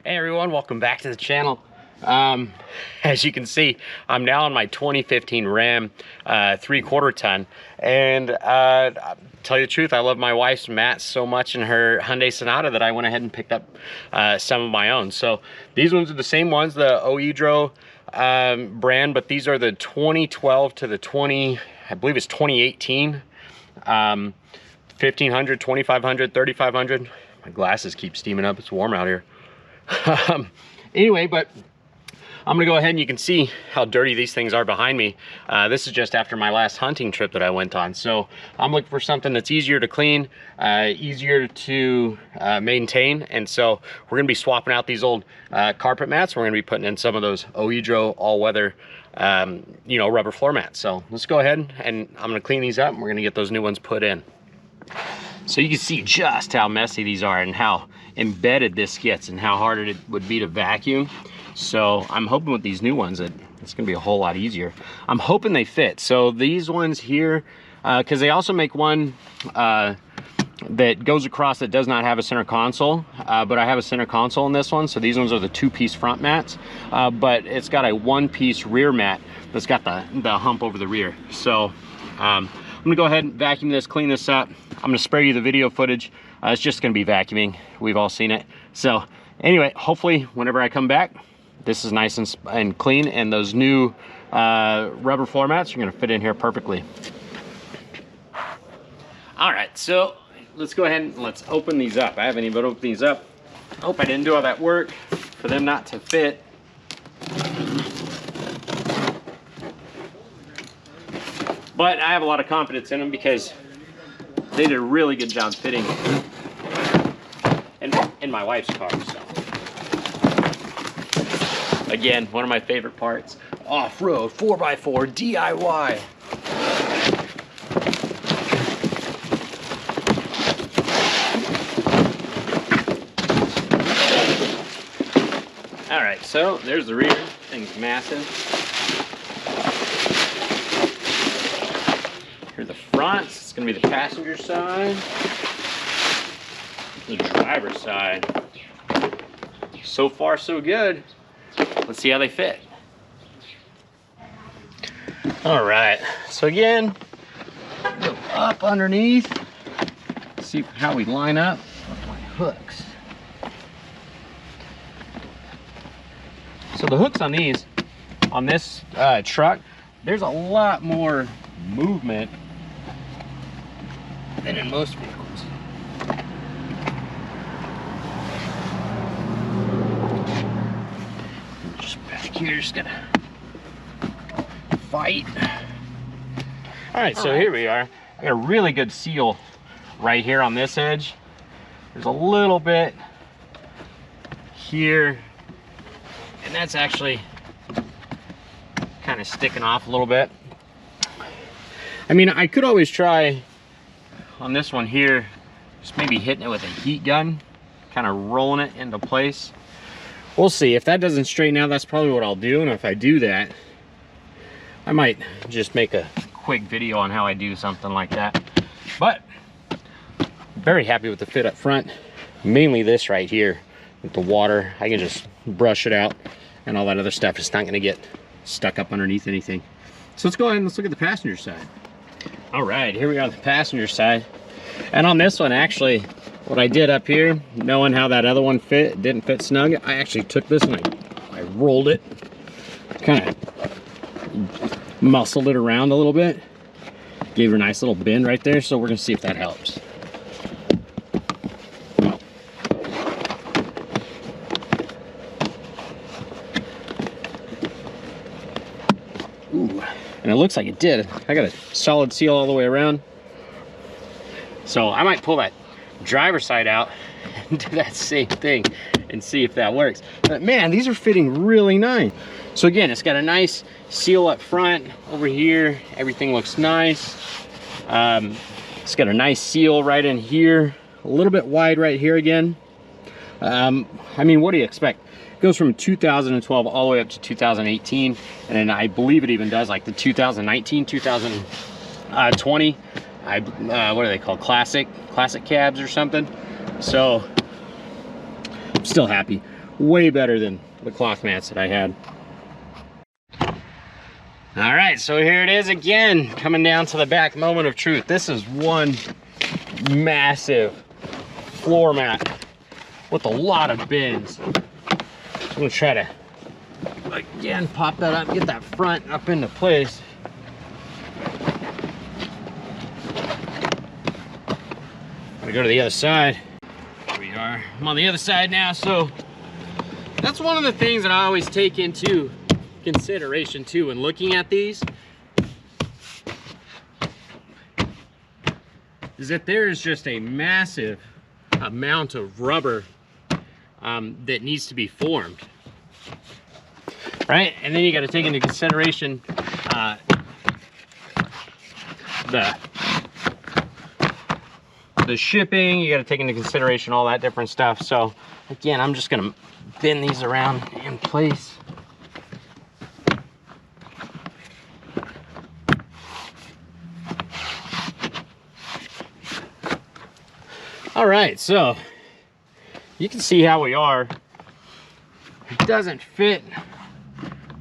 Hey everyone, welcome back to the channel. As you can see, I'm now on my 2015 Ram 3/4 ton, and tell you the truth, I love my wife's mats so much in her Hyundai Sonata that I went ahead and picked up some of my own. So these ones are the same ones, the OEDRO brand, but these are the 2012 to the I believe it's 2018 1500, 2500, 3500. My glasses keep steaming up, it's warm out here. Anyway, but I'm gonna go ahead and you can see how dirty these things are behind me. This is just after my last hunting trip that I went on. So I'm looking for something that's easier to clean, easier to maintain. And so we're gonna be swapping out these old carpet mats. We're gonna be putting in some of those OEDRO all-weather rubber floor mats. So let's go ahead and I'm gonna clean these up and we're gonna get those new ones put in. So you can see just how messy these are and how embedded this gets and how hard it would be to vacuum. So I'm hoping with these new ones that it's gonna be a whole lot easier. I'm hoping they fit. So these ones here, because they also make one that goes across that does not have a center console, but I have a center console in this one. So these ones are the 2-piece front mats, but it's got a 1-piece rear mat that's got the hump over the rear. So I'm gonna go ahead and vacuum this, clean this up. I'm gonna spare you the video footage. It's just gonna be vacuuming. We've all seen it. So anyway, hopefully whenever I come back, this is nice and clean, and those new rubber floor mats are gonna fit in here perfectly. All right, so let's go ahead and let's open these up. I haven't even opened these up. I hope I didn't do all that work for them not to fit. But I have a lot of confidence in them because they did a really good job fitting in my wife's car. So again, one of my favorite parts, off-road 4x4 DIY. All right, so there's the rear. Thing's massive. Here's the front. It's gonna be the passenger side. The driver's side. So far, so good. Let's see how they fit. All right, so again, go up underneath. See how we line up with my hooks. So the hooks on these, on this truck, there's a lot more movement than in most vehicles. Just back here, just gonna fight. All right, so here we are. I got a really good seal right here on this edge. There's a little bit here, and that's actually kind of sticking off a little bit. I mean, I could always try on this one here, just maybe hitting it with a heat gun, kind of rolling it into place. We'll see. If that doesn't straighten out, that's probably what I'll do. And if I do that, I might just make a quick video on how I do something like that. But very happy with the fit up front. Mainly this right here with the water. I can just brush it out, and all that other stuff is not going to get stuck up underneath anything. So let's go ahead and let's look at the passenger side. All right, here we are on the passenger side. And on this one, actually, what I did up here, knowing how that other one fit, didn't fit snug, I actually took this and I rolled it, kind of muscled it around a little bit, gave her a nice little bend right there. So we're gonna see if that helps. Ooh. And it looks like it did. I got a solid seal all the way around. So I might pull that driver's side out and do that same thing and see if that works. But man, these are fitting really nice. So again, it's got a nice seal up front. Over here, everything looks nice. It's got a nice seal right in here. A little bit wide right here again. I mean, what do you expect? Goes from 2012 all the way up to 2018, and then I believe it even does like the 2019, 2020. What are they called? Classic cabs or something. So Still happy. Way better than the cloth mats that I had. All right, so here it is again, coming down to the back moment of truth. This is one massive floor mat with a lot of bins. So I'm gonna try to, again, pop that up, get that front up into place. Gonna go to the other side. Here we are. I'm on the other side now, so that's one of the things that I always take into consideration too when looking at these, is that there is just a massive amount of rubber that needs to be formed, right? And then you got to take into consideration the shipping. You got to take into consideration all that different stuff. So again, I'm just gonna bend these around in place. All right, so you can see how we are. It doesn't fit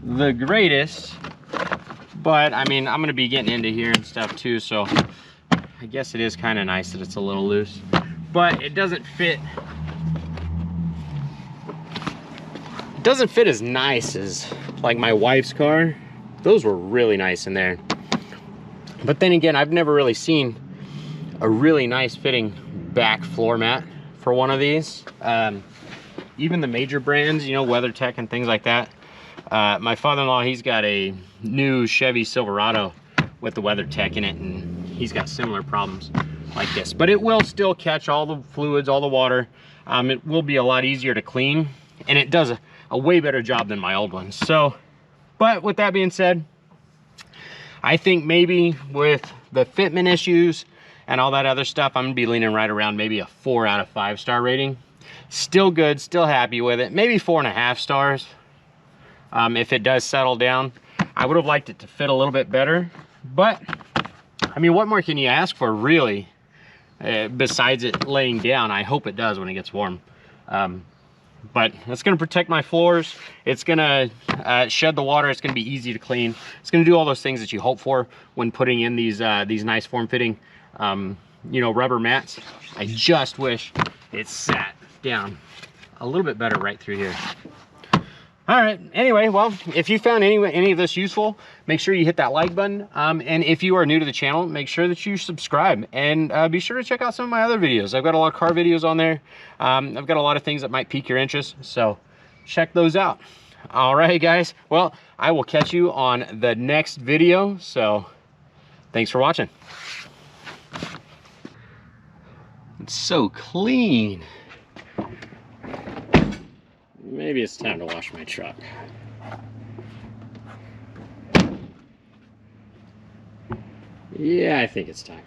the greatest, but I mean, I'm gonna be getting into here and stuff too, so I guess it is kind of nice that it's a little loose, but it doesn't fit. It doesn't fit as nice as like my wife's car. Those were really nice in there. But then again, I've never really seen a really nice fitting back floor mat for one of these. Even the major brands, you know, WeatherTech and things like that. My father-in-law, he's got a new Chevy Silverado with the WeatherTech in it, and he's got similar problems like this. But it will still catch all the fluids, all the water. It will be a lot easier to clean, and it does a way better job than my old one. So, but with that being said, I think maybe with the fitment issues and all that other stuff, I'm gonna be leaning right around maybe a 4 out of 5 star rating. Still good, still happy with it. Maybe 4.5 stars if it does settle down. I would have liked it to fit a little bit better, but I mean, what more can you ask for really, besides it laying down? I hope it does when it gets warm. But it's gonna protect my floors. It's gonna shed the water. It's gonna be easy to clean. It's gonna do all those things that you hope for when putting in these nice form-fitting you know, rubber mats. I just wish it sat down a little bit better right through here. All right, anyway, well, if you found any of this useful, make sure you hit that like button. And if you are new to the channel, make sure that you subscribe, and be sure to check out some of my other videos. I've got a lot of car videos on there. I've got a lot of things that might pique your interest, so check those out. All right, guys, well, I will catch you on the next video, so thanks for watching. It's so clean. Maybe it's time to wash my truck. Yeah, I think it's time.